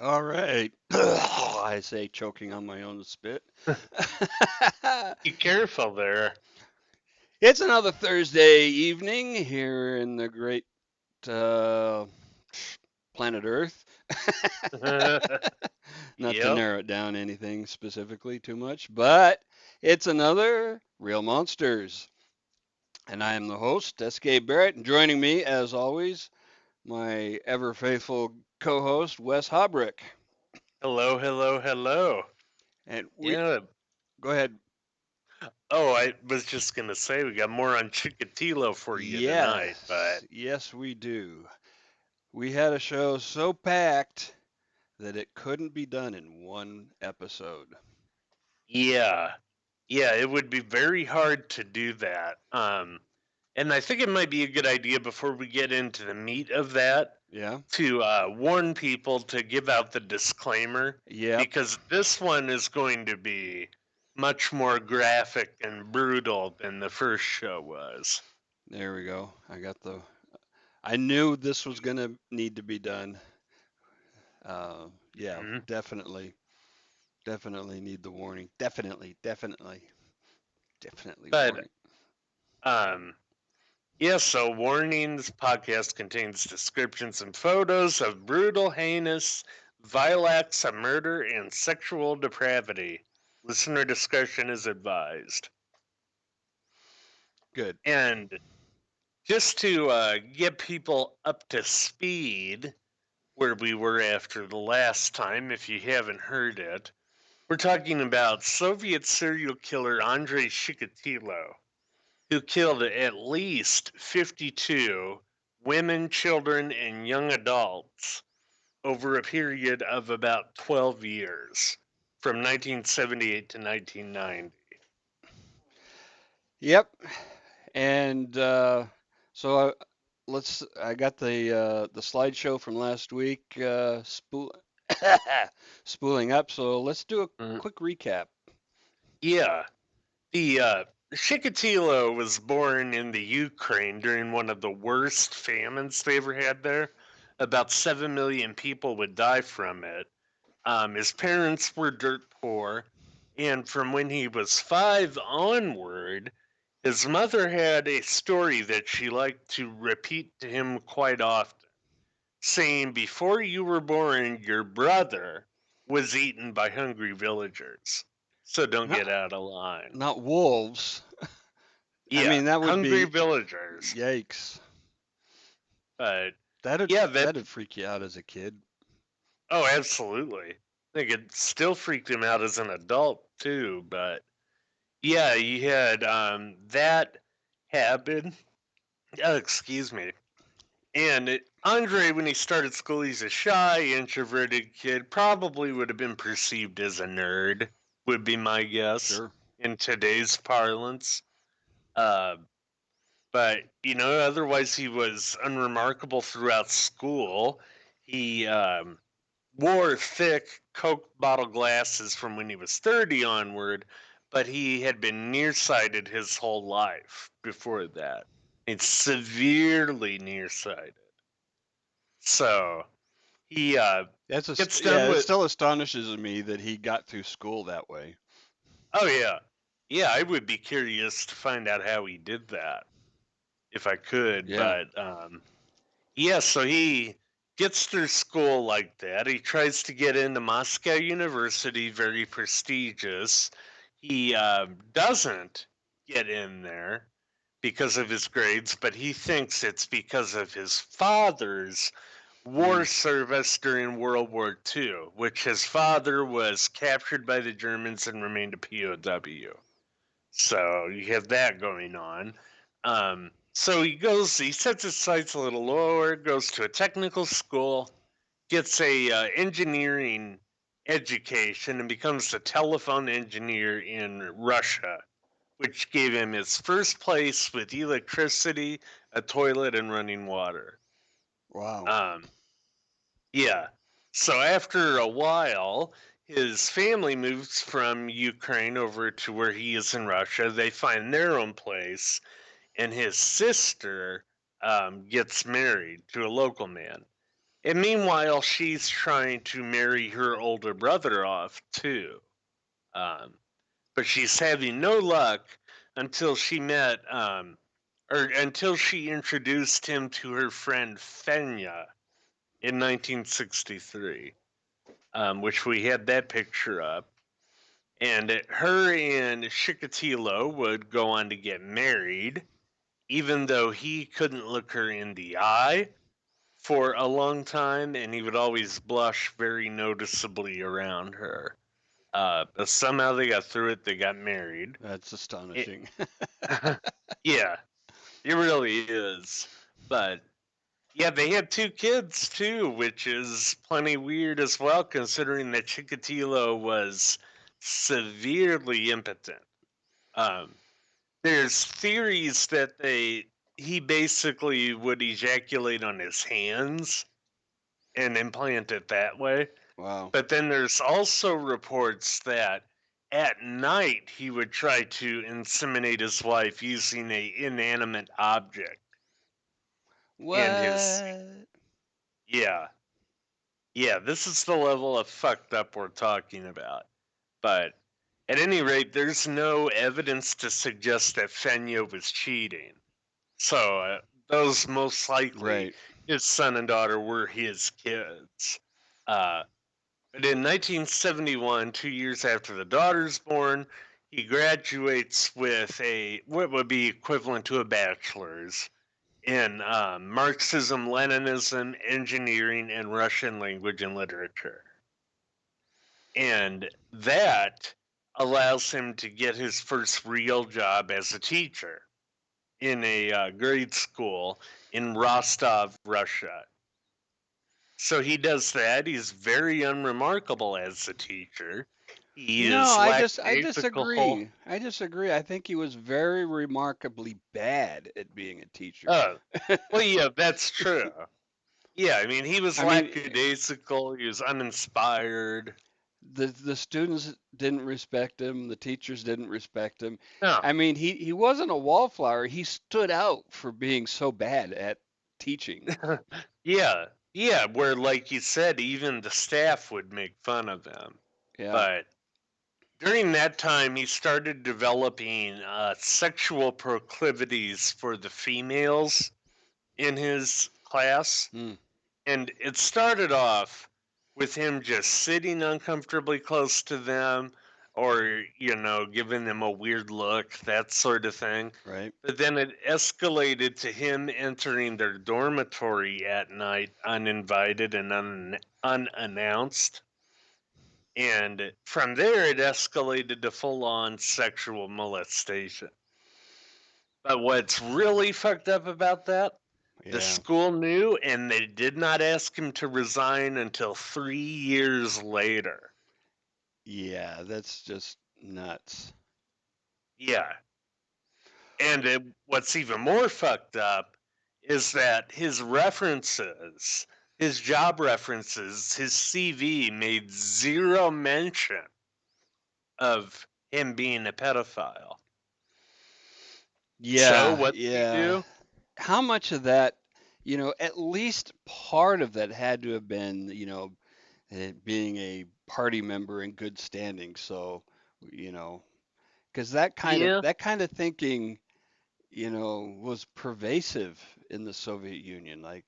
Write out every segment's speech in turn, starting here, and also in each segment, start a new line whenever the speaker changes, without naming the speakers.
All right. I say choking on my own spit.
Be careful there.
It's another Thursday evening here in the great uh, planet Earth. Not to
Yep.
narrow it down anything specifically too much, but it's another Real Monsters. And I am the host, S.K. Barrett, and joining me, as always, my ever faithful co host, Wes Hobrick.
Hello, hello, hello.
And we
Yeah.
go ahead.
Oh, I was just gonna say we got more on Chikatilo for you tonight, but
Yes, yes, we do. We had a show so packed that it couldn't be done in one episode.
yeah, yeah, it would be very hard to do that. And I think it might be a good idea before we get into the meat of that
Yeah.
to warn people to give out the disclaimer
Yep.
because this one is going to be much more graphic and brutal than the first show was.
There we go. I knew this was going to need to be done. Yeah,
Mhm.
definitely. Definitely need the warning. Definitely
But
warning.
um, yeah, so warnings podcast contains descriptions and photos of brutal, heinous, vile acts of murder and sexual depravity. Listener discretion is advised.
Good.
And just to get people up to speed where we were after the last time, if you haven't heard it, we're talking about Soviet serial killer Andrei Chikatilo, who killed at least 52 women, children, and young adults over a period of about 12 years, from 1978 to 1990.
Yep. And so I got the slideshow from last week spooling up. So let's do a
Mm,
quick recap.
yeah, the Chikatilo was born in the Ukraine during one of the worst famines they ever had there. About 7 million people would die from it. His parents were dirt poor, and from when he was 5 onward, his mother had a story that she liked to repeat to him quite often, saying, "Before you were born, your brother was eaten by hungry villagers. So don't get
Not
out of line."
not wolves. I
Yeah,
mean, that would
hungry
be
villagers.
yikes.
But
That'd
yeah, that,
that'd freak you out as a kid.
oh, absolutely. I think it still freaked him out as an adult, too. But yeah, you had that happen. Excuse me. And Andre, when he started school, he's a shy, introverted kid. Probably would have been perceived as a nerd, would be my guess
Sure.
in today's parlance. Uh, but, otherwise, he was unremarkable throughout school. He wore thick Coke bottle glasses from when he was 30 onward, but he had been nearsighted his whole life before that. It's severely nearsighted. So he gets done
Yeah. It
with.
still astonishes me that he got through school that way.
Oh, yeah. Yeah, I would be curious to find out how he did that if I could.
Yeah.
But yeah, so he gets through school like that. He tries to get into Moscow University, very prestigious. He doesn't get in there because of his grades, but he thinks it's because of his father's war
Mm.
service during World War II, which his father was captured by the Germans and remained a POW. So you have that going on. So he sets his sights a little lower, goes to a technical school, gets a engineering education, and becomes a telephone engineer in Russia, which gave him his first place with electricity, a toilet, and running water.
Wow.
Um, yeah. So after a while, his family moves from Ukraine over to where he is in Russia. They find their own place, and his sister gets married to a local man. And meanwhile, she's trying to marry her older brother off too. Um, but she's having no luck until she met, or until she introduced him to her friend Fenya in 1963, which we had that picture up. And her and Chikatilo would go on to get married, even though he couldn't look her in the eye for a long time, and he would always blush very noticeably around her. But somehow they got through it. They got married.
That's
It,
astonishing.
yeah, it really is. But yeah, they had two kids too, which is plenty weird as well, considering that Chikatilo was severely impotent. Um, there's theories that he basically would ejaculate on his hands and implant it that way.
Wow.
But then there's also reports that at night he would try to inseminate his wife using a inanimate object in his
What?
yeah. Yeah, this is the level of fucked up we're talking about. But at any rate, there's no evidence to suggest that Fenya was cheating. So those most likely,
Right.
his son and daughter, were his kids. Uh, but in 1971, 2 years after the daughter's born, he graduates with a what would be equivalent to a bachelor's in Marxism, Leninism, engineering, and Russian language and literature. And that allows him to get his first real job as a teacher in a grade school in Rostov, Russia. So he does that. He's very unremarkable as a teacher. He
No,
is
I
lackadaisical.
disagree. I disagree. I think he was very remarkably bad at being a teacher.
Oh, well, yeah, that's true. Yeah, I mean, he was
I mean,
lackadaisical. He was uninspired.
the students didn't respect him, the teachers didn't respect him.
No,
I mean, he wasn't a wallflower. He stood out for being so bad at teaching.
yeah, yeah. Where, like you said, even the staff would make fun of him.
Yeah.
But during that time, he started developing sexual proclivities for the females in his class.
Hmm.
And it started off with him just sitting uncomfortably close to them or, giving them a weird look, that sort of thing.
Right.
But then it escalated to him entering their dormitory at night uninvited and unannounced. And from there, it escalated to full on sexual molestation. But what's really fucked up about that, the
Yeah.
school knew and they did not ask him to resign until 3 years later.
Yeah, that's just nuts.
Yeah. And what's even more fucked up is that his job references, his CV made zero mention of him being a pedophile. So
Yeah,
what did he
yeah.
do?
How much of that, at least part of that had to have been, being a party member in good standing. So, you know, because
Yeah,
that kind of thinking, was pervasive in the Soviet Union. Like,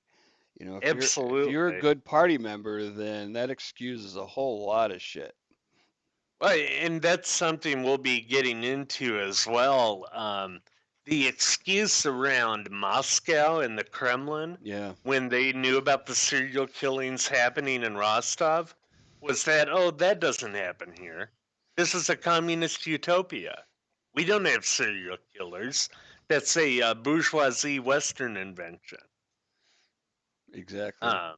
if you're a
absolutely.
good party member, then that excuses a whole lot of shit.
Well, and that's something we'll be getting into as well. The excuse around Moscow and the Kremlin
Yeah,
when they knew about the serial killings happening in Rostov was that, oh, that doesn't happen here. This is a communist utopia. We don't have serial killers. That's a bourgeoisie Western invention.
exactly.
Uh,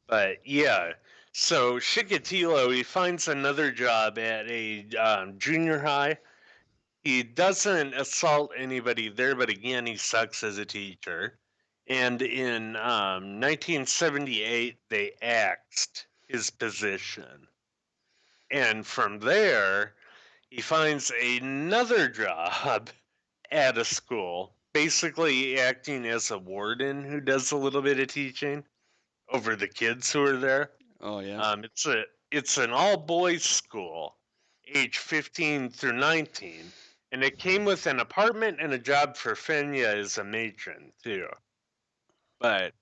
but yeah, so Chikatilo, he finds another job at a junior high. He doesn't assault anybody there, but again, he sucks as a teacher. And in 1978, they axed his position. And from there, he finds another job at a school, basically acting as a warden who does a little bit of teaching. over the kids who were there.
Oh yeah.
It's an all boys school, age 15 through 19, and it came with an apartment and a job for Fenya as a matron too. But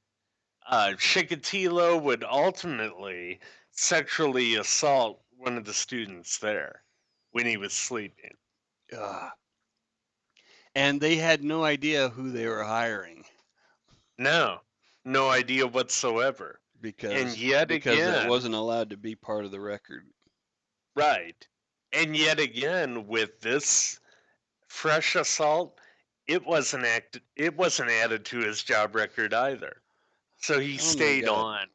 Chikatilo would ultimately sexually assault one of the students there when he was sleeping.
Ugh. And they had no idea who they were hiring
No, no idea whatsoever. And
because
yet
because it
again,
wasn't allowed to be part of the record.
right. And yet again, with this fresh assault, it wasn't added to his job record either. So he
Oh my
stayed
god.
on.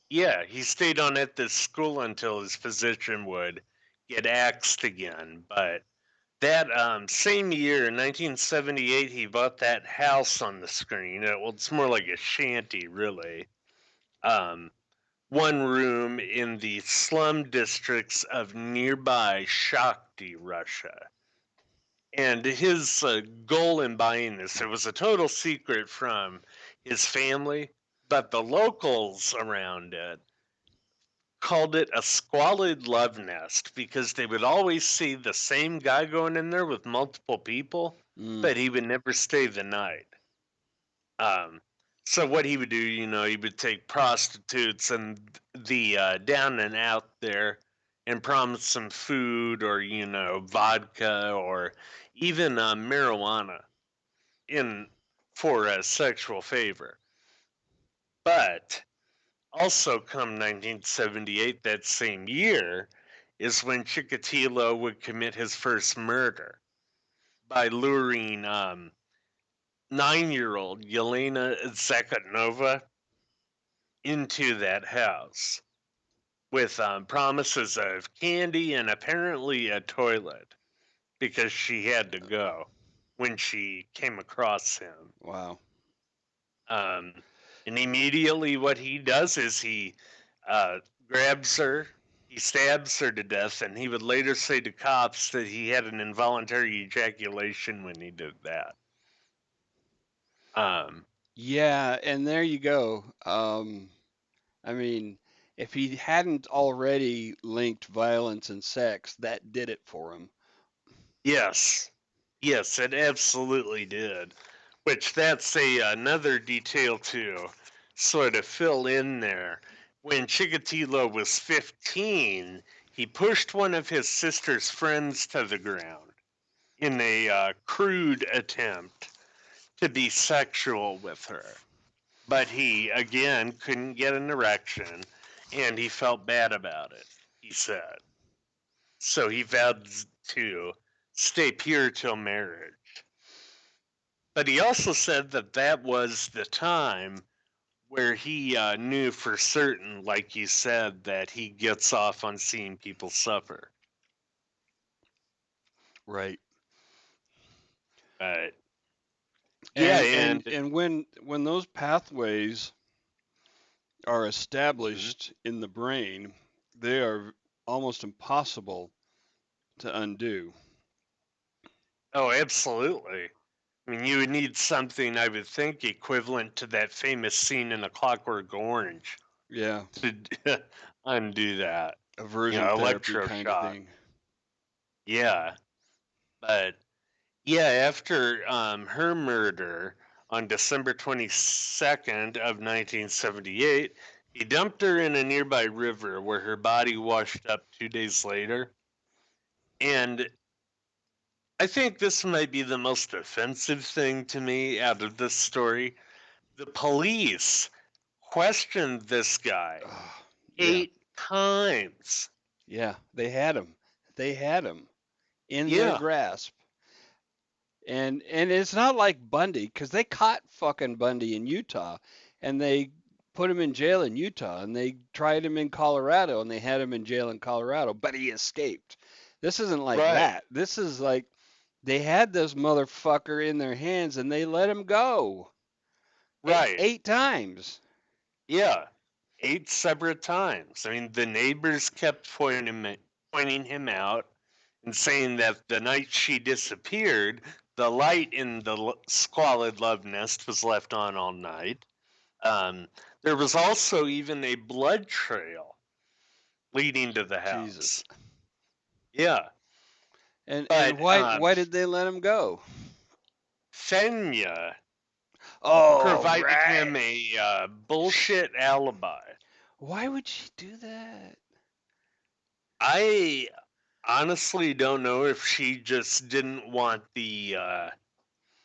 Yeah, he stayed on at this school until his position would get axed again. But that same year, in 1978, he bought that house on the screen. Well, it's more like a shanty, really. Um, One room in the slum districts of nearby Shakhty, Russia. And his goal in buying this, it was a total secret from his family, but the locals around it called it a squalid love nest because they would always see the same guy going in there with multiple people,
Mm.
but he would never stay the night. Um, so what he would do, he would take prostitutes and the down and out there and promise some food or vodka or even marijuana in for a sexual favor. But also come 1978, that same year, is when Chikatilo would commit his first murder by luring 9-year-old Yelena Zakotnova into that house with promises of candy and apparently a toilet because she had to go when she came across him.
Wow.
Um, and immediately, what he does is he uh, grabs her, he stabs her to death, and he would later say to cops that he had an involuntary ejaculation when he did that. Um,
Yeah, and there you go. I mean, if he hadn't already linked violence and sex, that did it for him.
yes, yes, it absolutely did. Which that's another detail to sort of fill in there. When Chikatilo was 15, he pushed one of his sister's friends to the ground in a crude attempt to be sexual with her. But he, again, couldn't get an erection and he felt bad about it, he said. So he vowed to stay pure till marriage. But he also said that that was the time where he knew for certain, like you said, that he gets off on seeing people suffer.
Right.
But yeah,
And
and
when those pathways are
mhm.
established in the brain, they are almost impossible to undo.
Oh, absolutely. I mean, you would need something, I would think, equivalent to that famous scene in A Clockwork Orange
Yeah,
to undo that.
aversion therapy kind of
Electroshock.
thing.
Yeah, but yeah, after her murder on December 22nd of 1978, he dumped her in a nearby river where her body washed up 2 days later. And I think this might be the most offensive thing to me out of this story. The police questioned this guy
Oh, yeah,
8 times.
yeah, they had him. They had him in their
Yeah,
grasp. And it's not like Bundy, because they caught fucking Bundy in Utah, and they put him in jail in Utah, and they tried him in Colorado, and they had him in jail in Colorado, but he escaped. This isn't like
right,
that. This is like they had this motherfucker in their hands, and they let him go
right.
eight times.
Yeah, 8 separate times. I mean, the neighbors kept pointing him out and saying that the night she disappeared, the light in the squalid love nest was left on all night. Um, there was also even a blood trail leading to the
Jesus.
house. Yeah,
And
but
why did they let him go?
Fenya
Oh,
provided him
right.
a bullshit alibi.
Why would she do that?
I honestly don't know if she just didn't want the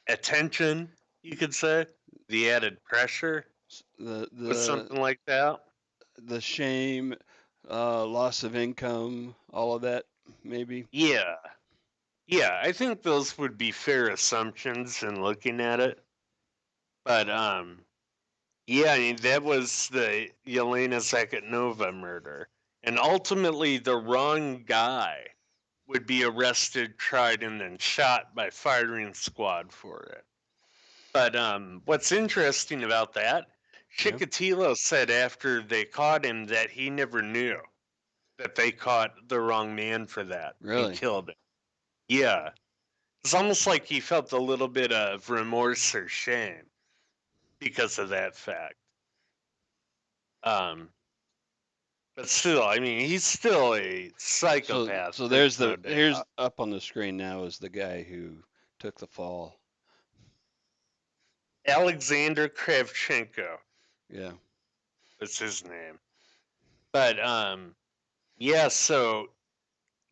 attention, you could say, the added pressure
The
with
the
something like that.
the shame, loss of income, all of that, maybe.
Yeah, yeah, I think those would be fair assumptions in looking at it. But yeah, I mean, that was the Yelena Zakatnova murder, and ultimately the wrong guy would be arrested, tried, and then shot by firing squad for it. But what's interesting about that,
Yeah,
Chikatilo said after they caught him that he never knew that they caught the wrong man for that and
really.
killed him. Yeah, it's almost like he felt a little bit of remorse or shame because of that fact. Um, but still, I mean, he's still a psychopath.
So
There's
there's
no
here's
doubt.
up on the screen now is the guy who took the fall.
Alexander Kravchenko
Yeah.
was his name. But yeah. So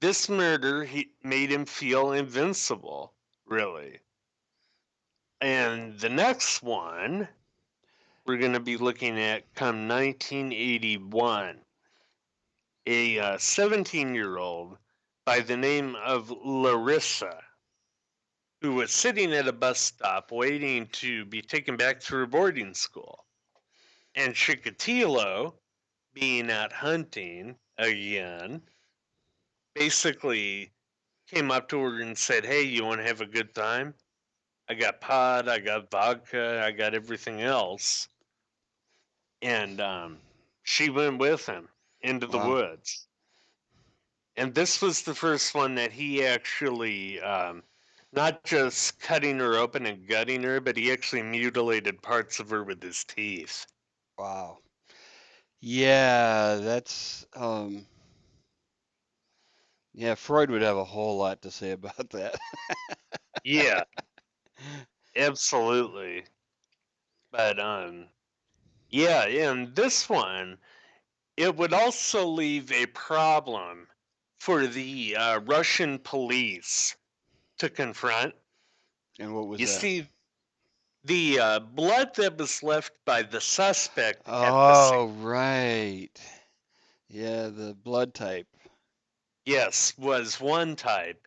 this murder he made him feel invincible, really. And the next one we're going to be looking at come 1981, a 17-year-old by the name of Larissa, who was sitting at a bus stop waiting to be taken back to her boarding school. And Chikatilo, being out hunting again, basically came up to her and said, "Hey, you want to have a good time? I got pot, I got vodka, I got everything else." And she went with him into the
Wow.
woods. And this was the first one that he actually, not just cutting her open and gutting her, but he actually mutilated parts of her with his teeth.
Wow. Yeah, that's yeah, Freud would have a whole lot to say about that.
Yeah, absolutely. But yeah, and this one, it would also leave a problem for the Russian police to confront.
And what was
You
that?
see, the blood that was left by the suspect at the scene,
Oh, right. Yeah, the blood type.
yes, was one type,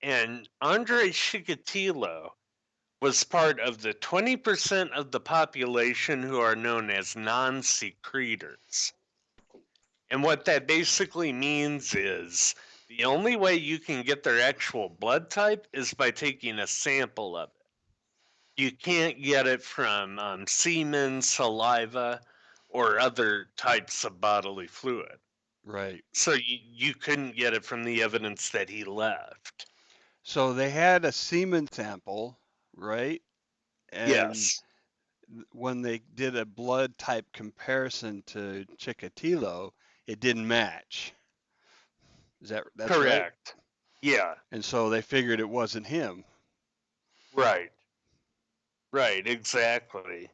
and Andrei Chikatilo was part of the 20% of the population who are known as non-secretors. And what that basically means is the only way you can get their actual blood type is by taking a sample of it. You can't get it from semen, saliva, or other types of bodily fluid.
Right.
So you couldn't get it from the evidence that he left.
So they had a semen sample, right? And
Yes,
when they did a blood type comparison to Chikatilo, it didn't match. That's right?
correct. Yeah,
And so they figured it wasn't him.
right, right, exactly.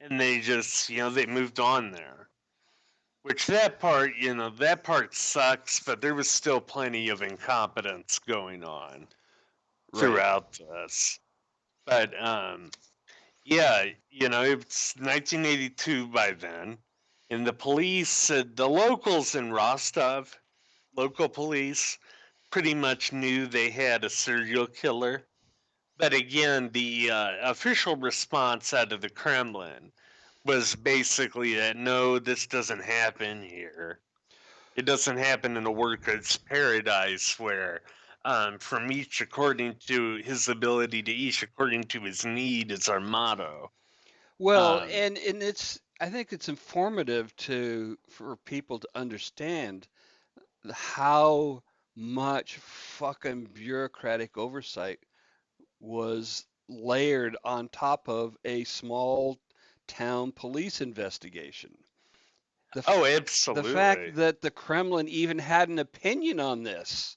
And they just, they moved on there. Which that part, that part sucks, but there was still plenty of incompetence going on
Right.
throughout this. But yeah, it's 1982 by then, and the police, the locals in Rostov, local police, pretty much knew they had a serial killer. But again, the official response out of the Kremlin was basically that no, this doesn't happen here. It doesn't happen in a worker's paradise where from each according to his ability to each according to his need is our motto.
Well,
Um,
and it's I think it's informative to for people to understand how much fucking bureaucratic oversight was layered on top of a small town police investigation. The,
Oh,
the fact
absolutely.
that the Kremlin even had an opinion on this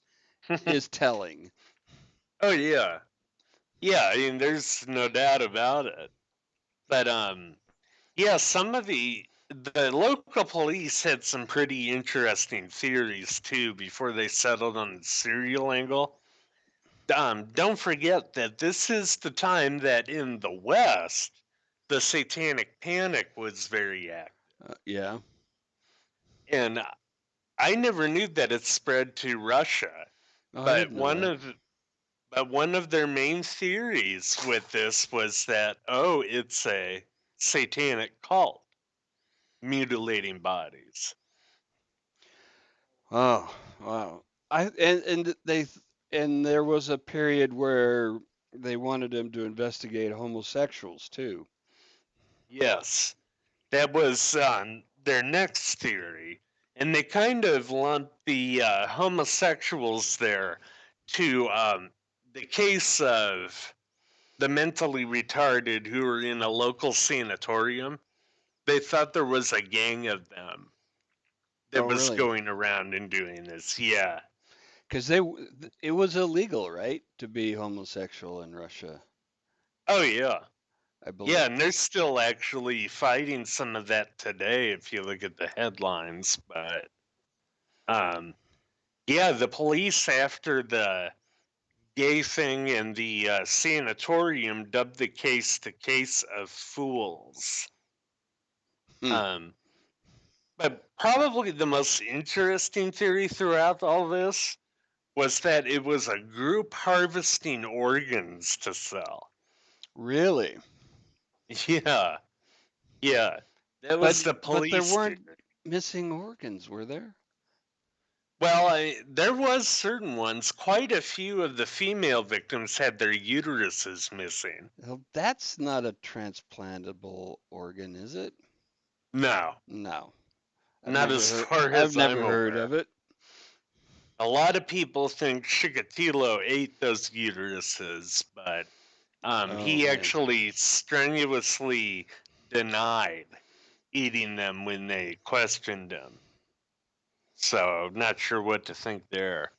is telling.
Oh yeah. Yeah, I mean there's no doubt about it. But yeah, some of the local police had some pretty interesting theories too before they settled on the serial angle. Don't forget that this is the time that in the West, the Satanic Panic was very active.
Yeah,
And I never knew that it spread to Russia.
oh, I
But
didn't know
one
that.
of but one of their main theories with this was that it's a satanic cult mutilating bodies.
Oh, wow. And there was a period where they wanted him to investigate homosexuals too.
Yes, that was their next theory, and they kind of lumped the homosexuals there to the case of the mentally retarded who were in a local sanatorium. They thought there was a gang of them
Oh,
that was
really?
going around and doing this. Yeah.
Because it was illegal, right, to be homosexual in Russia,
Oh, yeah.
I
Yeah,
believe.
and they're still actually fighting some of that today if you look at the headlines. But um, yeah, the police, after the gay thing and the sanatorium, dubbed the case the case of fools.
Hmm.
Um, but probably the most interesting theory throughout all this was that it was a group harvesting organs to sell.
Really?
Yeah, yeah. That
But
was the
but there
police theory.
weren't missing organs, were there?
Well, there was certain ones. Quite a few of the female victims had their uteruses missing.
Well, that's not a transplantable organ, is it?
No,
No.
not as far
I've
as
never
I'm
heard
aware.
of it.
A lot of people think Chikatilo ate those uteruses, but
Oh
he
man.
actually strenuously denied eating them when they questioned him. So, not sure what to think there.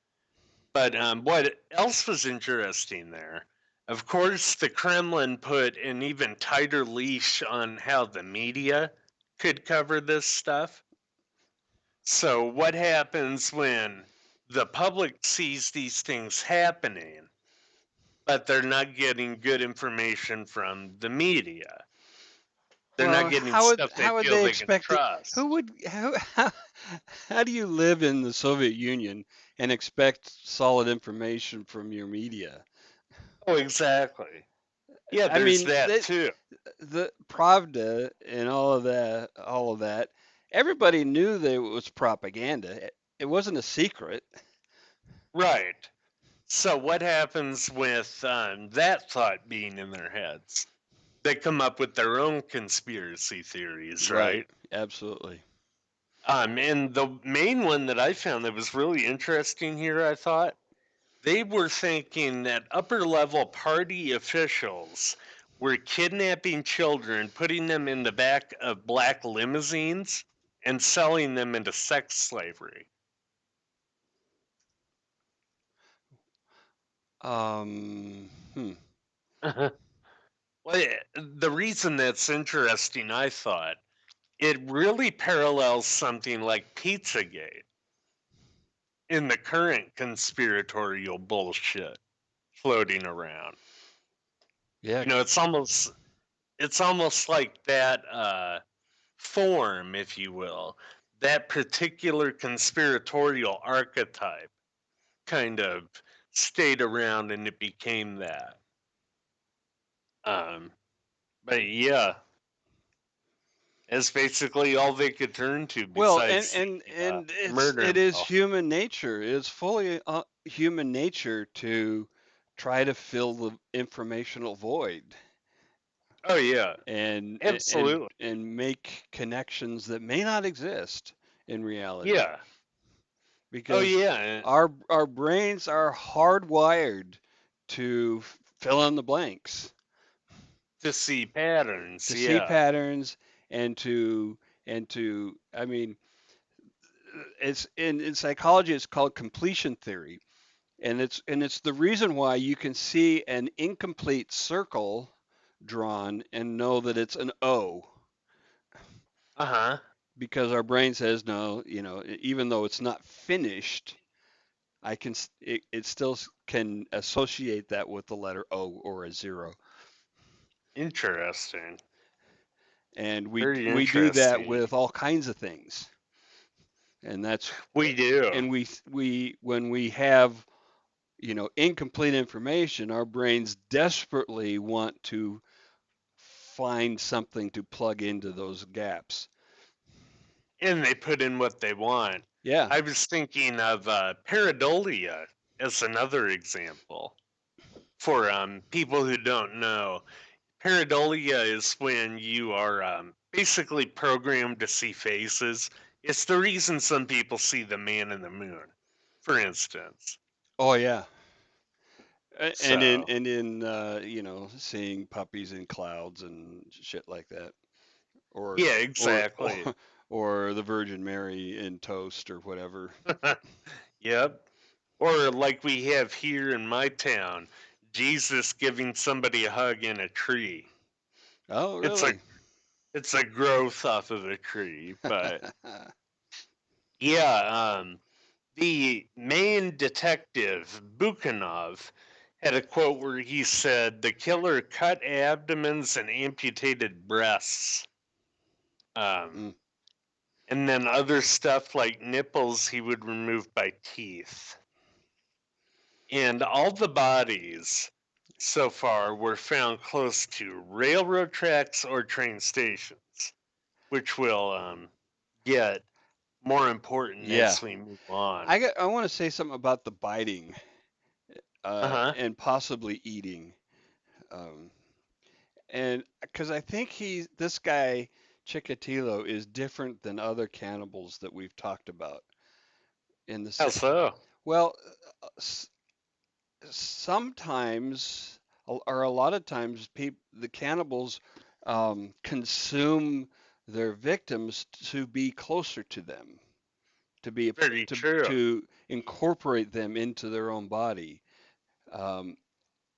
But what else was interesting there? Of course, the Kremlin put an even tighter leash on how the media could cover this stuff. So, what happens when the public sees these things happening, but they're not getting good information from the media? They're not
Well,
getting stuff they
how would
feel
they
they can
expect it? Who
trust.
would how do you live in the Soviet Union and expect solid information from your media?
Oh, exactly. Yeah,
I
there's
mean,
that too.
the Pravda and all of that, everybody knew that it was propaganda. It wasn't a secret.
Right. So, what happens with that thought being in their heads? They come up with their own conspiracy theories,
Right,
right?
absolutely.
And the main one that I found that was really interesting here, I thought, they were thinking that upper level party officials were kidnapping children, putting them in the back of black limousines, and selling them into sex slavery.
Hmm.
Well, the reason that's interesting, I thought, it really parallels something like Pizzagate in the current conspiratorial bullshit floating around.
Yeah.
You know, it's almost like that form, if you will, that particular conspiratorial archetype kind of stayed around and it became that. Um, but yeah, it's basically all they could turn to
Well,
besides the murder
it is
mill.
human nature. It's fully human nature to try to fill the informational void
Oh yeah,
and
absolutely.
make connections that may not exist in reality
Yeah. Oh
because
yeah.
our brains are hardwired to fill in the blanks.
To see patterns,
to see
yeah.
patterns and to I mean it's in psychology it's called completion theory, and it's the reason why you can see an incomplete circle drawn and know that it's an O,
Uh-huh.
because our brain says no, even though it's not finished, it still can associate that with the letter O or a zero.
Interesting.
And
Very
we do that
interesting.
with all kinds of things. And that's
We do.
and we when we have, incomplete information, our brains desperately want to find something to plug into those gaps.
And they put in what they want.
Yeah.
I was thinking of pareidolia as another example. For people who don't know, pareidolia is when you are basically programmed to see faces. It's the reason some people see the man in the moon, for instance.
Oh yeah.
So,
And in seeing puppies in clouds and shit like that, or
yeah,
or
exactly.
or the Virgin Mary in toast or whatever.
Yep. Or like we have here in my town, Jesus giving somebody a hug in a tree.
Oh
It's a
really?
it's a growth off of a tree, but yeah, the main detective, Bukhanov, had a quote where he said the killer cut abdomens and amputated breasts. Um,
Mm.
and then other stuff like nipples he would remove by teeth. And all the bodies so far were found close to railroad tracks or train stations, which will get more important
Yeah.
as we move on.
I want to say something about the biting,
Uh huh.
and possibly eating. Um, and because I think this guy Chikatilo is different than other cannibals that we've talked about in the
How
se-
so?
well, s- sometimes or a lot of times the cannibals consume their victims to be closer to them, to be
Very true.
to incorporate them into their own body. Um,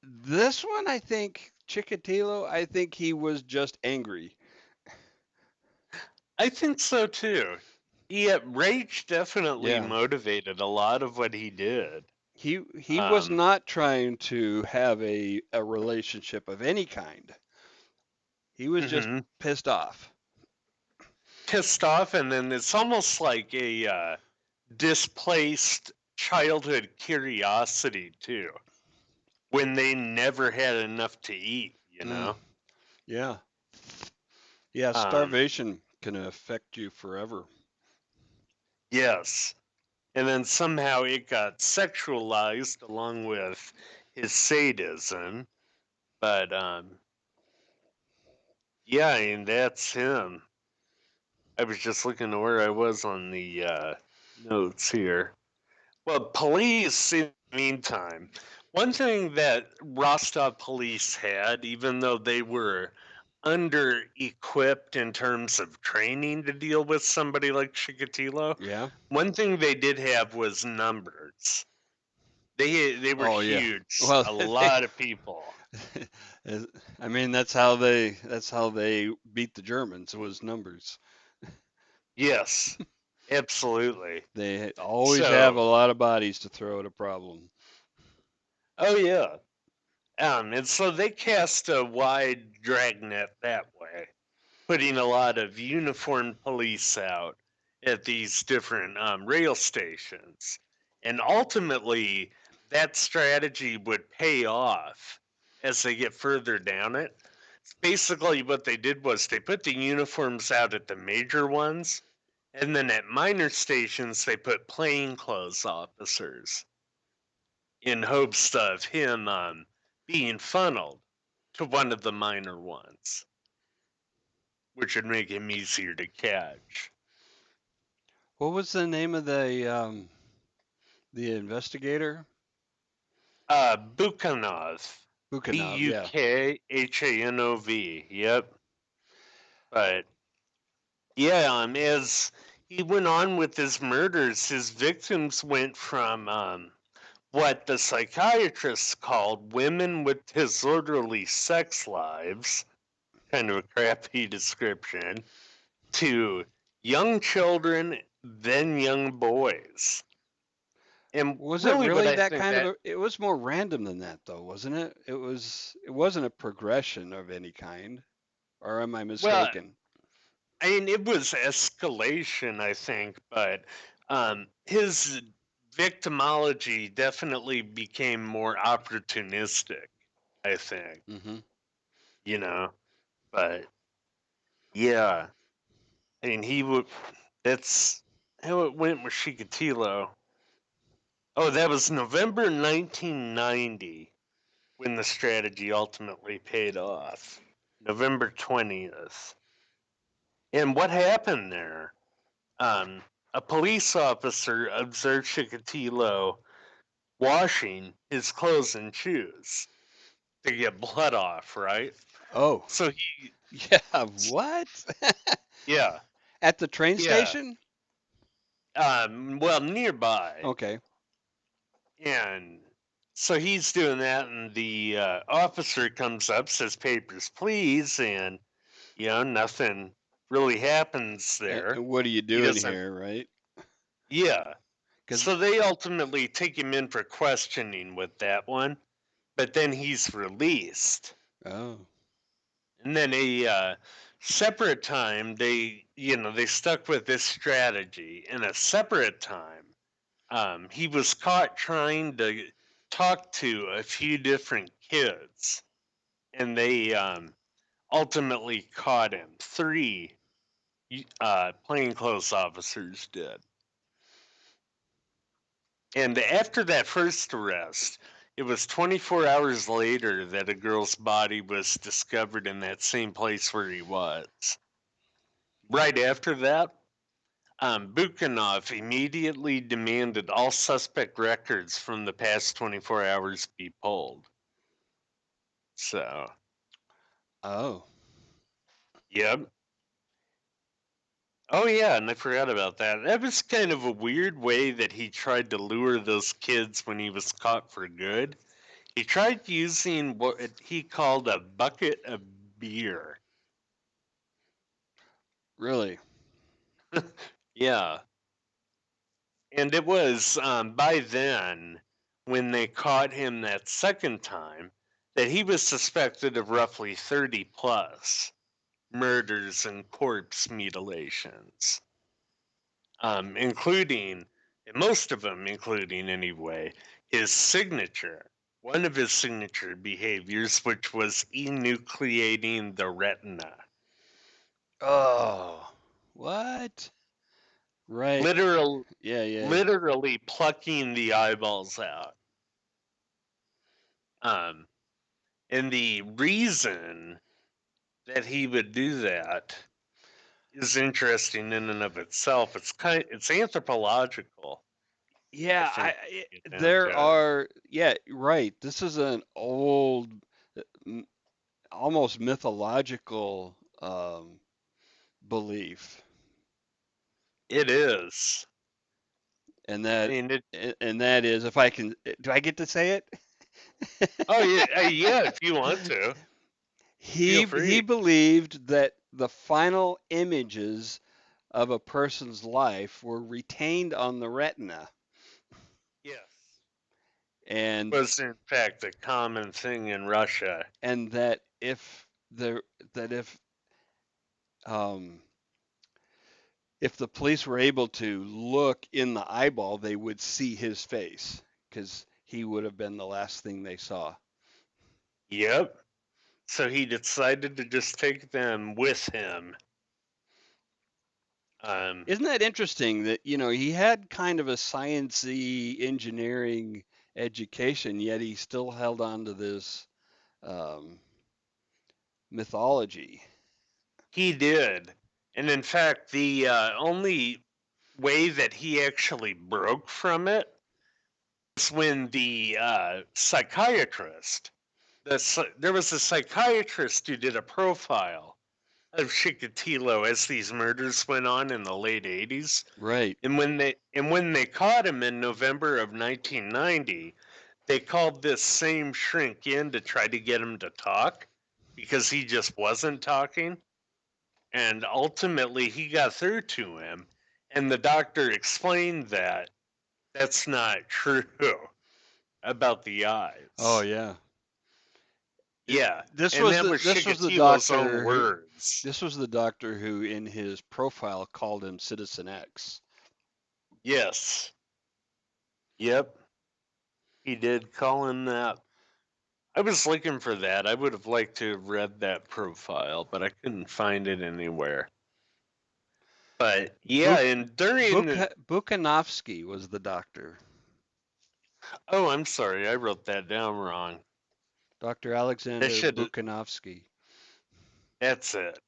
this one, I think Chikatilo, I think he was just angry.
I think so too. Yeah, rage definitely
Yeah.
motivated a lot of what he did.
He was
Um,
not trying to have a relationship of any kind. He was just
mhm.
pissed off.
Pissed off, and then it's almost like a displaced childhood curiosity too, when they never had enough to eat. You
Mm,
know.
yeah. Yeah,
Um,
starvation can affect you forever.
yes, and then somehow it got sexualized along with his sadism. But yeah, I mean that's him. I was just looking to where I was on the notes here. Well, police, in the meantime, one thing that Rostov police had, even though they were under equipped in terms of training to deal with somebody like Chikatilo,
Yeah.
one thing they did have was numbers. They were
Oh yeah.
huge,
Well,
a
they,
lot of people.
I mean that's how they beat the Germans was numbers.
Yes, absolutely.
They always have
So,
a lot of bodies to throw at a problem.
oh yeah. And so they cast a wide dragnet that way, putting a lot of uniformed police out at these different rail stations. And ultimately, that strategy would pay off as they get further down it. Basically, what they did was they put the uniforms out at the major ones, and then at minor stations, they put plainclothes officers in hopes of him being funneled to one of the minor ones, which would make him easier to catch.
What was the name of the investigator?
Bukhanov.
Bukhanov, yeah.
Bukhanov. Yep. But yeah, as he went on with his murders, his victims went from what the psychiatrists called women with disorderly sex lives, kind of a crappy description, to young children, then young boys. And
Was it
really, what
really
I
that
think
kind of
that,
a, it was more random than that though, wasn't it? It wasn't a progression of any kind, or am I
well,
mistaken?
I mean, it was escalation, I think, but his victimology definitely became more opportunistic, I think,
Mhm.
you know. But yeah, I mean, that's how it went with Chikatilo. Oh, that was November 1990 when the strategy ultimately paid off. November 20th. And what happened there? Um, a police officer observed Chikatilo washing his clothes and shoes to get blood off, right?
Oh,
So he,
yeah, what?
yeah,
At the train
yeah,
station?
well, nearby.
Okay.
And so he's doing that, and the officer comes up, says, "Papers, please," and, nothing really happens there.
And what are you
He
doing
doesn't,
here, right?
yeah.
Cuz
So they ultimately take him in for questioning with that one, but then he's released.
oh.
And then a separate time, they stuck with this strategy. In a separate time, he was caught trying to talk to a few different kids, and they ultimately caught him. Three plainclothes officers did. And after that first arrest, it was 24 hours later that a girl's body was discovered in that same place where he was. Right after that, Bukhanov immediately demanded all suspect records from the past 24 hours be pulled. So,
Oh.
yep. Oh, yeah, and I forgot about that. That was kind of a weird way that he tried to lure those kids when he was caught for good. He tried using what he called a bucket of beer.
Really?
Yeah. And it was by then, when they caught him that second time, that he was suspected of roughly 30 plus murders and corpse mutilations, including, most of them including anyway, his signature. One of his signature behaviors, which was enucleating the retina.
Oh. What? Right.
Literal,
Yeah, yeah.
literally plucking the eyeballs out. Um, and the reason that he would do that is interesting in and of itself. It's anthropological, I
Yeah,
think. Get down
there
to it.
are, yeah, right. This is an old, m- almost mythological belief,
It is.
and
I
that
mean, it.
and that is, if I can, do I get to say it?
Oh yeah, yeah. If you want to, feel
He
free.
believed that the final images of a person's life were retained on the retina,
Yes,
and
was in fact a common thing in Russia.
that the that um, if the police were able to look in the eyeball, they would see his face because he would have been the last thing they saw.
Yep. So he decided to just take them with him. Um,
Isn't that interesting that, he had kind of a sciency engineering education, yet he still held on to this um, mythology?
he did, and in fact, the only way that he actually broke from it was when the psychiatrist there was a psychiatrist who did a profile of Chikatilo as these murders went on in the late 80s.
Right.
And when they caught him in November of 1990, they called this same shrink in to try to get him to talk because he just wasn't talking. And ultimately, he got through to him, and the doctor explained that that's not true about the
Oh
eyes.
yeah.
Yeah,
This
and
was
that
the
was
this was the
Chikatilo's own
doctor who
words.
this was the doctor who in his profile called him Citizen X.
Yes. Yep. He did call him that. I was looking for that. I would have liked to have read that profile, but I couldn't find it anywhere. But yeah,
Buk
and during.
Bukanovsky was the doctor.
Oh, I'm sorry. I wrote that down wrong.
Dr.
I
Alexander
should.
Bukanovsky.
That's it.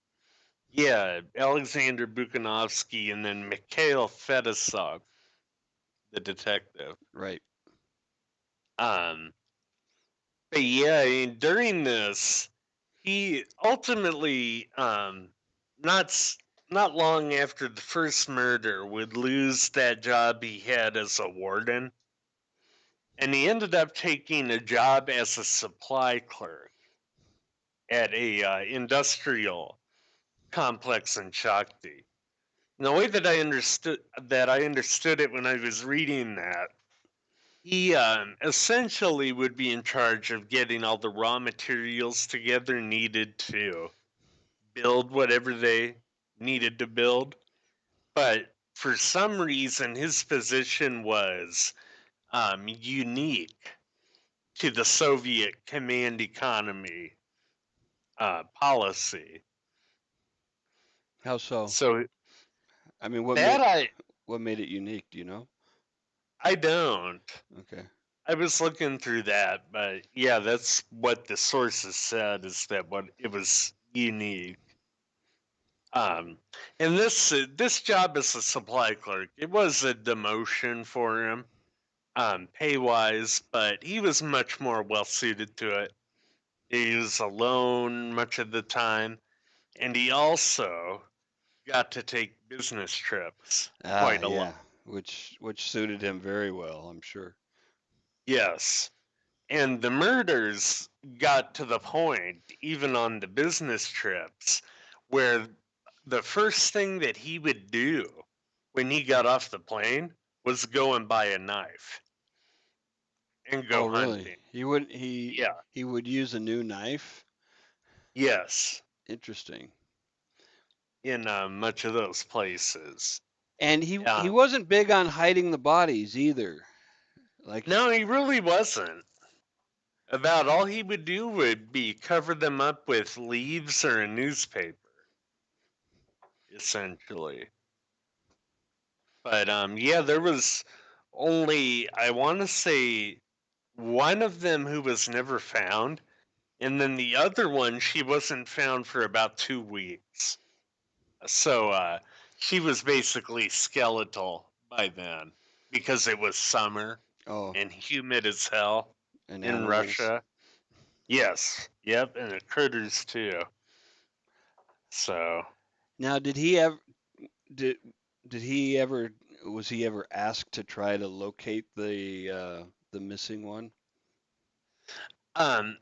Yeah, Alexander Bukanovsky and then Mikhail Fedosov, the detective.
Right.
Um, but yeah, I mean, during this, he ultimately, not not long after the first murder, would lose that job he had as a warden, and he ended up taking a job as a supply clerk at a industrial complex in Shakti. And the way that I understood it when I was reading that, he essentially would be in charge of getting all the raw materials together needed to build whatever they needed to build. But for some reason, his position was unique to the Soviet command economy policy.
How so?
So
I mean,
that
what made it unique? Do you know?
I don't.
Okay.
I was looking through that, but yeah, that's what the sources said is that what it was unique. Um, and this job as a supply clerk, it was a demotion for him, pay wise, but he was much more well suited to it. He was alone much of the time, and he also got to take business trips
Ah,
quite a lot.
yeah. Which suited him very well, I'm sure.
Yes. And the murders got to the point, even on the business trips, where the first thing that he would do when he got off the plane was go and buy a knife and
Oh,
go
really?
hunting.
He would
Yeah.
he would use a new knife?
Yes.
Interesting.
In much of those places.
And he
Um,
wasn't big on hiding the bodies either. Like,
no, he really wasn't. About all he would do would be cover them up with leaves or a newspaper, essentially. But yeah, there was only I want to say one of them who was never found, and then the other one she wasn't found for about 2 weeks. So she was basically skeletal by then because it was summer
oh,
and humid as hell
and
in
animals.
Russia. Yes, yep, and the critters too. So
Now, did did he ever was he ever asked to try to locate the missing one?
um,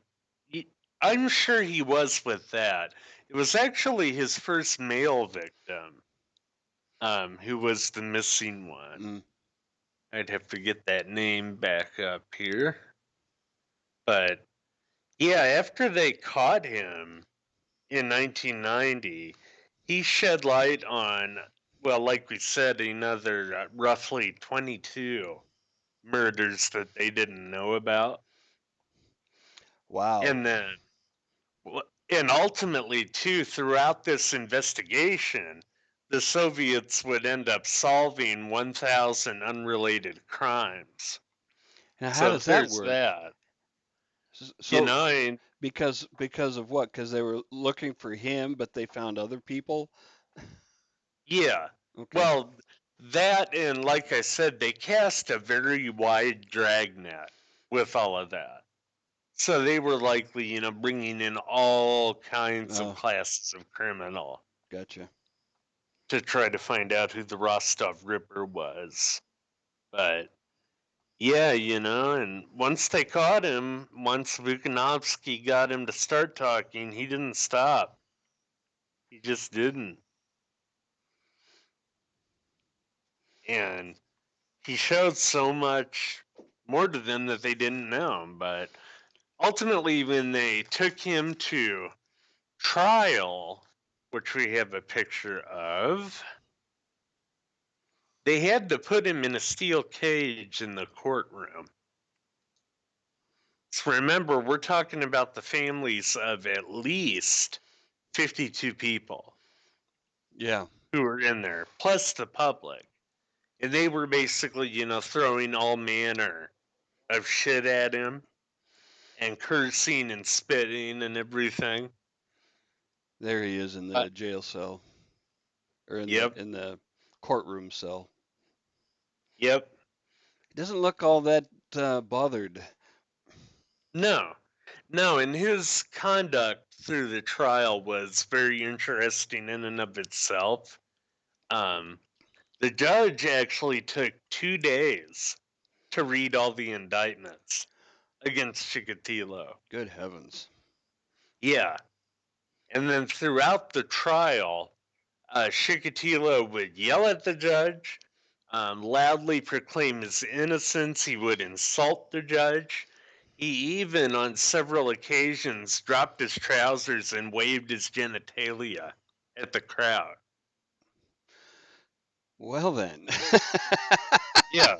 he, I'm sure he was with that. It was actually his first male victim, who was the missing one.
Mm.
I'd have to get that name back up here. But yeah, after they caught him in 1990, he shed light on, well, like we said, another roughly 22 murders that they didn't know about.
Wow.
And then, and ultimately, too, throughout this investigation, the Soviets would end up solving 1,000 unrelated crimes.
Now, how
So
does that
there's
work?
that. You
So
know, I
because of what? Because they were looking for him, but they found other people.
yeah.
Okay.
Well, that and like I said, they cast a very wide dragnet with all of that. So they were likely, bringing in all kinds of
Oh,
classes of criminal
gotcha.
to try to find out who the Rostov Ripper was. But yeah, and once they caught him, once Vukanovsky got him to start talking, he didn't stop. He just didn't. And he showed so much more to them that they didn't know. But ultimately, when they took him to trial, which we have a picture of, they had to put him in a steel cage in the courtroom. So remember, we're talking about the families of at least 52 people
Yeah,
who were in there, plus the public. And they were basically, throwing all manner of shit at him and cursing and spitting and everything.
there he is in
Uh,
the jail cell or in the
yep,
courtroom cell.
yep.
He doesn't look all that bothered.
No, no, and his conduct through the trial was very interesting in and of itself. Um, the judge actually took 2 days to read all the indictments against Chikatilo.
Good heavens.
Yeah. And then throughout the trial, Chikatilo would yell at the judge, loudly proclaim his innocence. He would insult the judge. He even, on several occasions, dropped his trousers and waved his genitalia at the crowd.
Well then.
Yeah,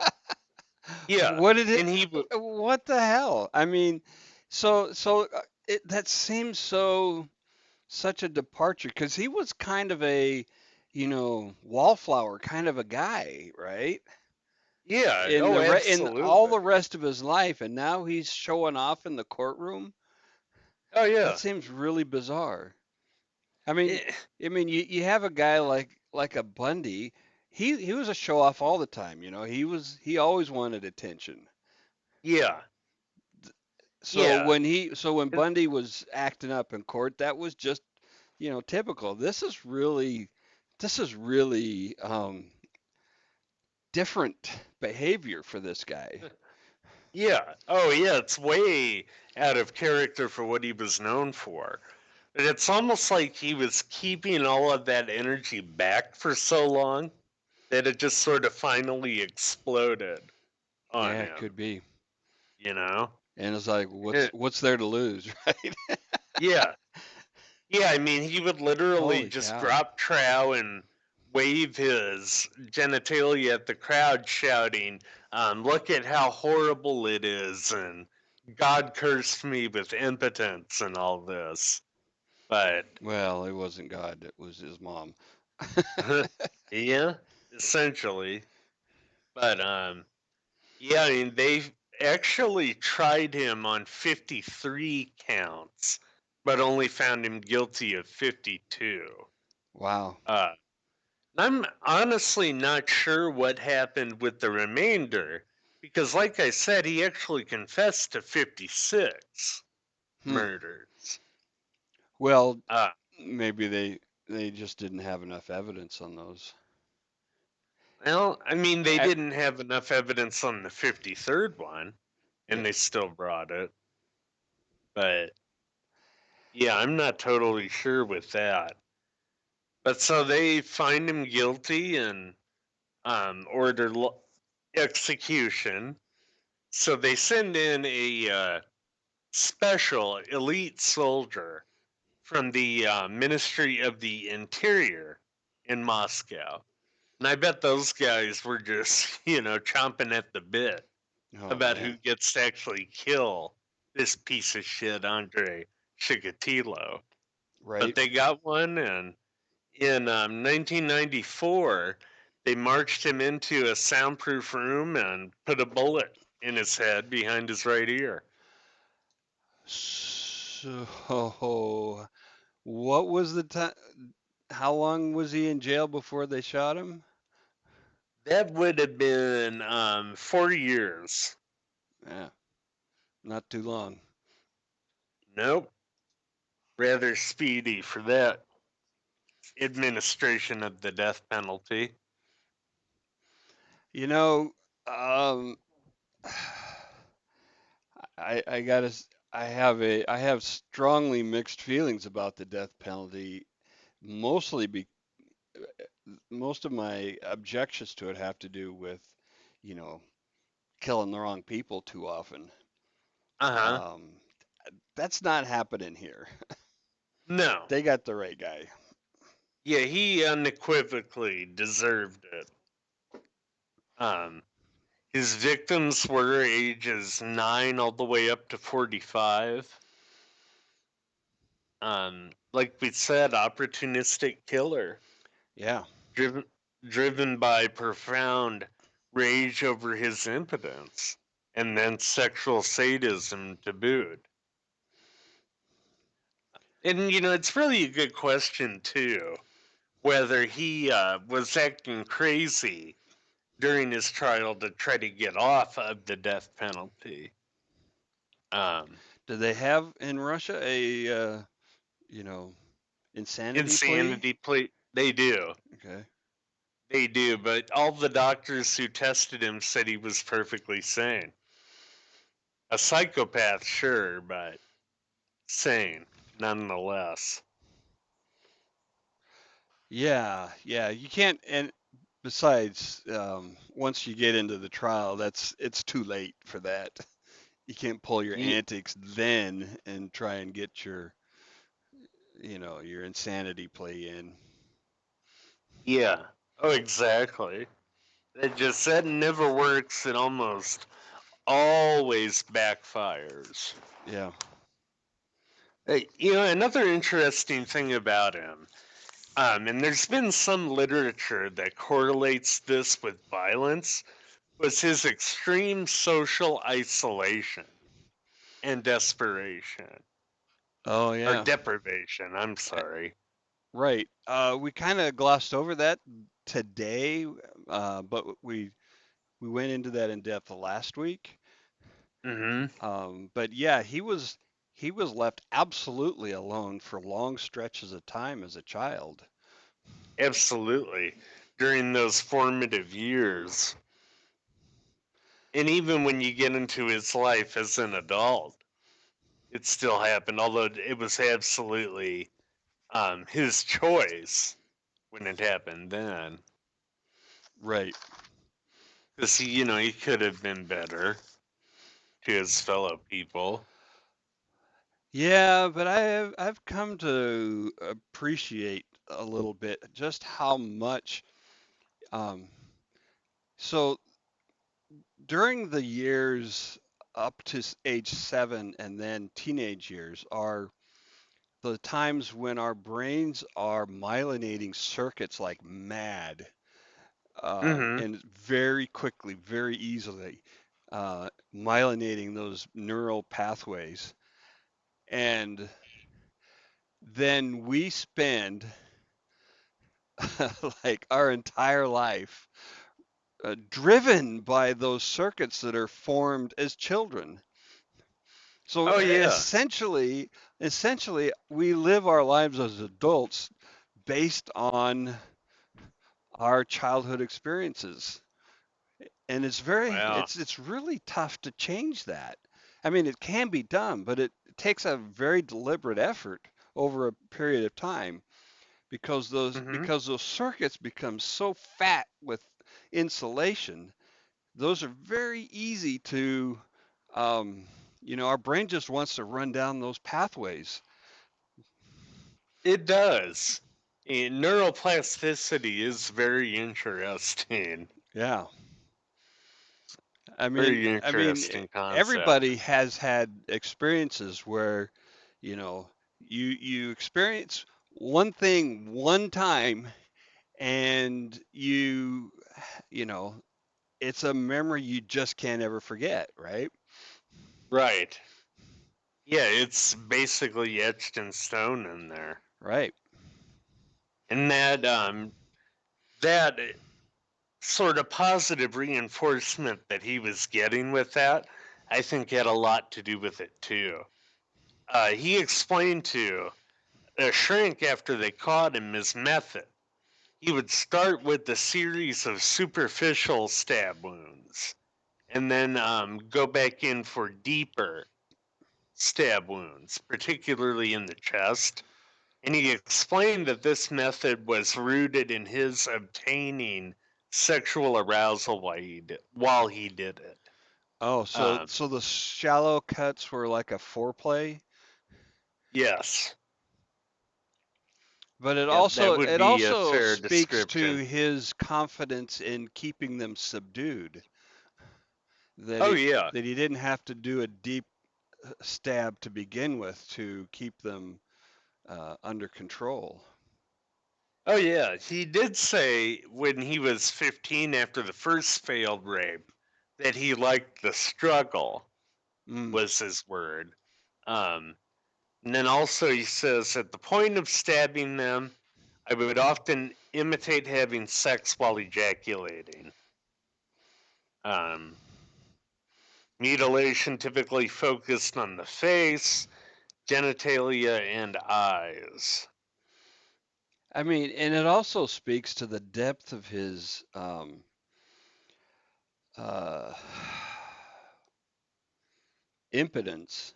yeah.
What did it?
And he would,
What the hell? I mean, that seems such a departure because he was kind of a, wallflower kind of a guy, right?
yeah, oh,
In all
absolutely.
the rest of his life, and now he's showing off in the courtroom.
Oh,
That
yeah.
seems really bizarre. I mean,
Eh,
you have a guy like a Bundy. He was a show off all the time. He always wanted attention.
yeah,
So
yeah.
when Bundy was acting up in court, that was just typical. This is really different behavior for this guy.
Yeah. Oh, yeah. It's way out of character for what he was known for. But it's almost like he was keeping all of that energy back for so long that it just sort of finally exploded on
Yeah, it
him,
could be.
you know?
And it's like,
Eh,
what's there to lose, right?
yeah. Yeah, I mean, he would literally
Holy
just
cow.
drop trow and wave his genitalia at the crowd, shouting, look at how horrible it is, and God cursed me with impotence and all this. But,
Well, it wasn't God, it was his mom.
yeah, essentially. But, yeah, I mean, they actually tried him on 53 counts, but only found him guilty of 52.
Wow.
Uh, I'm honestly not sure what happened with the remainder because, like I said, he actually confessed to 56
Hmm.
murders.
Well,
Uh,
maybe they just didn't have enough evidence on those.
well, I mean, they
I,
didn't have enough evidence on the 53rd one, and
yeah.
they still brought it. But yeah, I'm not totally sure with that. But so they find him guilty and order execution. So they send in a special elite soldier from the Ministry of the Interior in Moscow. And I bet those guys were just, chomping at the bit
Oh
about who
man.
gets to actually kill this piece of shit, Andrei Chikatilo. But
Right.
they got one, and in 1994, they marched him into a soundproof room and put a bullet in his head behind his right ear.
So, what was the time? How long was he in jail before they shot him?
That would have been 4 years.
Yeah, not too long.
Nope. Rather speedy for that administration of the death penalty.
You know, um, I gotta, I have strongly mixed feelings about the death penalty. Mostly, most of my objections to it have to do with, you know, killing the wrong people too often.
Uh huh.
Um, that's not happening here.
No.
They got the right guy.
Yeah, he unequivocally deserved it. Um, his victims were ages 9 all the way up to 45. Like we said, opportunistic killer,
Yeah.
driven driven by profound rage over his impotence, and then sexual sadism to boot. And it's really a good question too, whether he was acting crazy during his trial to try to get off of the death penalty. Um,
Do they have in Russia a, you know, insanity plea?
Insanity plea. They do.
Okay.
They do, but all the doctors who tested him said he was perfectly sane. A psychopath, sure, but sane nonetheless.
Yeah, yeah. You can't, and besides, once you get into the trial, it's too late for that. You can't pull your
Ye-
antics then and try and get your, your insanity plea in.
Yeah. Oh, exactly. That never works. It almost always backfires.
Yeah.
Another interesting thing about him, and there's been some literature that correlates this with violence, was his extreme social isolation and desperation,
Oh
or
yeah.
deprivation. I'm
Uh,
sorry.
Right. We kind of glossed over that today, but we went into that in depth last week.
Hmm.
But yeah, he was left absolutely alone for long stretches of time as a child.
Absolutely. During those formative years, and even when you get into his life as an adult, it still happened. Although it was absolutely his choice when it happened then,
Right.
because he could have been better to his fellow people.
Yeah, but I've come to appreciate a little bit just how much. Um, so during the years up to age 7 and then teenage years are the times when our brains are myelinating circuits like mad,
Hmm.
and very quickly, very easily, myelinating those neural pathways. And then we spend like our entire life driven by those circuits that are formed as children. So
Oh yeah,
essentially, we live our lives as adults based on our childhood experiences, and
wow.
it's really tough to change that. I mean, it can be done, but it takes a very deliberate effort over a period of time
Hmm.
because those circuits become so fat with insulation. Those are very easy to, um, our brain just wants to run down those pathways.
It does. And neuroplasticity is very interesting.
Yeah.
Very
I mean,
interesting concept.
everybody has had experiences where, you know, you experience one thing one time and you know, it's a memory you just can't ever forget, right?
Right. Yeah, it's basically etched in stone in there.
Right.
And that sort of positive reinforcement that he was getting with that, I think had a lot to do with it too. He explained to a shrink after they caught him his method. He would start with a series of superficial stab wounds and then go back in for deeper stab wounds, particularly in the chest. And he explained that this method was rooted in his obtaining sexual arousal while he did it.
Oh, so
Um,
so the shallow cuts were like a foreplay,
yes,
but it
yep, that
also
would
it
be a
also
fair
speaks to
description.
his confidence in keeping them subdued. That
Oh
he
yeah,
that he didn't have to do a deep stab to begin with to keep them under control.
oh yeah. He did say when he was 15 after the first failed rape that he liked the struggle,
Mm.
was his word. Um, and then also he says at the point of stabbing them, I would often imitate having sex while ejaculating. Um, Mutilation typically focused on the face, genitalia, and eyes.
I mean, and it also speaks to the depth of his uh, impotence.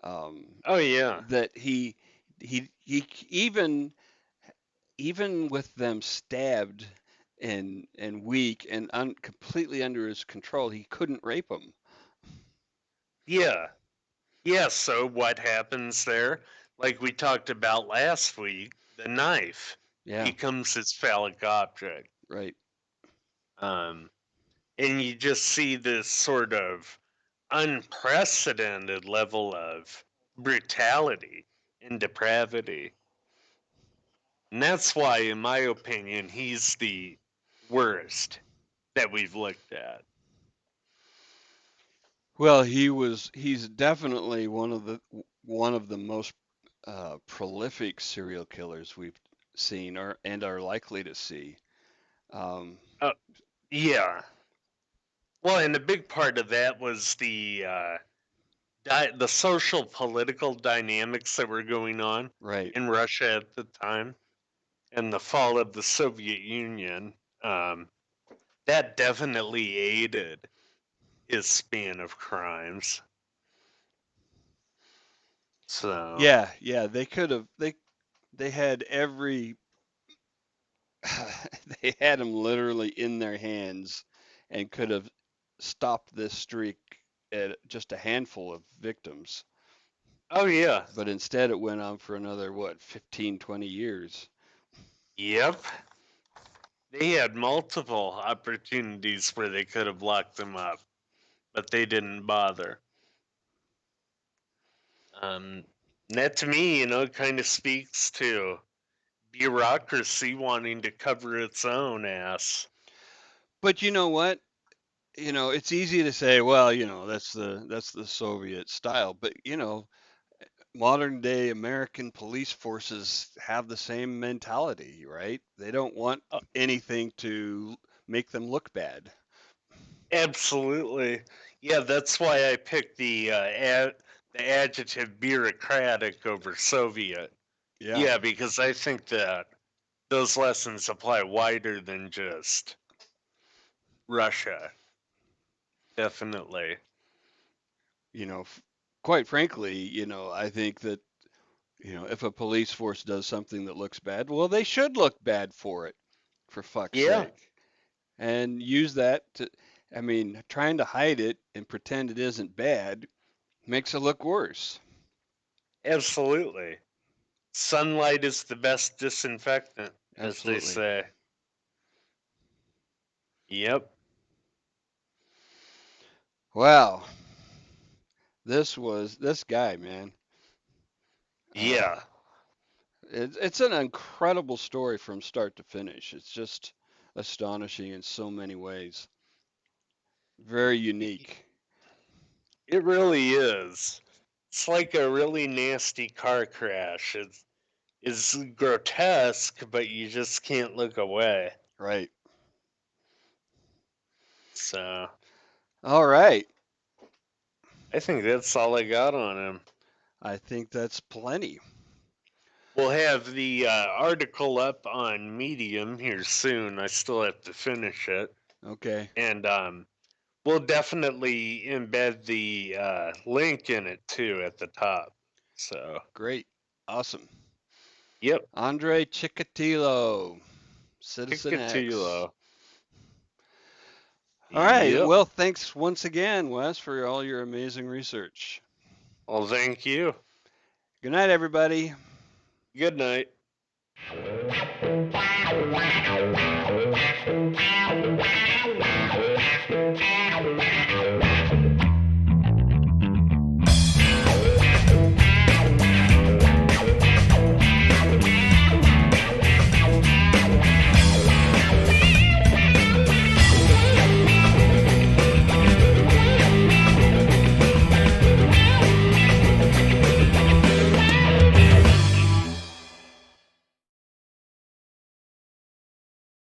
Um,
Oh yeah,
that he even with them stabbed and weak and completely under his control, he couldn't rape them.
yeah, yeah. So what happens there? Like we talked about last week, the knife
Yeah,
becomes his phallic object.
right.
Um, and you just see this sort of unprecedented level of brutality and depravity. And that's why, in my opinion, he's the worst that we've looked at.
Well, he's definitely one of the most prolific serial killers we've seen or and are likely to see. Um,
Uh, yeah. Well, and a big part of that was the social political dynamics that were going on
right.
in Russia at the time and the fall of the Soviet Union. Um, that definitely aided his span of crimes. So,
Yeah, yeah, they could have they had every they had him literally in their hands and could have stopped this streak at just a handful of victims.
oh yeah,
But instead it went on for another what, 15, 20 years.
yep. They had multiple opportunities where they could have locked them up, but they didn't bother. Um, that to me, kind of speaks to bureaucracy wanting to cover its own ass.
But you know what? It's easy to say, well, that's the Soviet style, but modern day American police forces have the same mentality, right? They don't want
Oh,
anything to make them look bad.
absolutely. Yeah, that's why I picked the adjective bureaucratic over Soviet.
Yeah,
Yeah, because I think that those lessons apply wider than just Russia. Definitely.
you know, quite frankly, I think that, if a police force does something that looks bad, well, they should look bad for it, for fuck's
Yeah,
sake. And use that to, I mean, trying to hide it and pretend it isn't bad makes it look worse.
absolutely. Sunlight is the best disinfectant, as they
Absolutely.
say. Yep.
Wow. This guy, man. Uh,
Yeah.
it's an incredible story from start to finish. It's just astonishing in so many ways. Very unique.
It really is. It's like a really nasty car crash. It's grotesque, but you just can't look away.
Right.
So
All right.
I think that's all I got on him.
I think that's plenty.
We'll have the article up on Medium here soon. I still have to finish it.
Okay,
And we'll definitely embed the link in it too at the top. So,
great. Awesome.
yep,
Andrei Chikatilo, Citizen X.
Chikatilo.
All right.
Yep.
Well, thanks once again, Wes, for all your amazing research.
Well, thank you.
Good night, everybody.
Good night.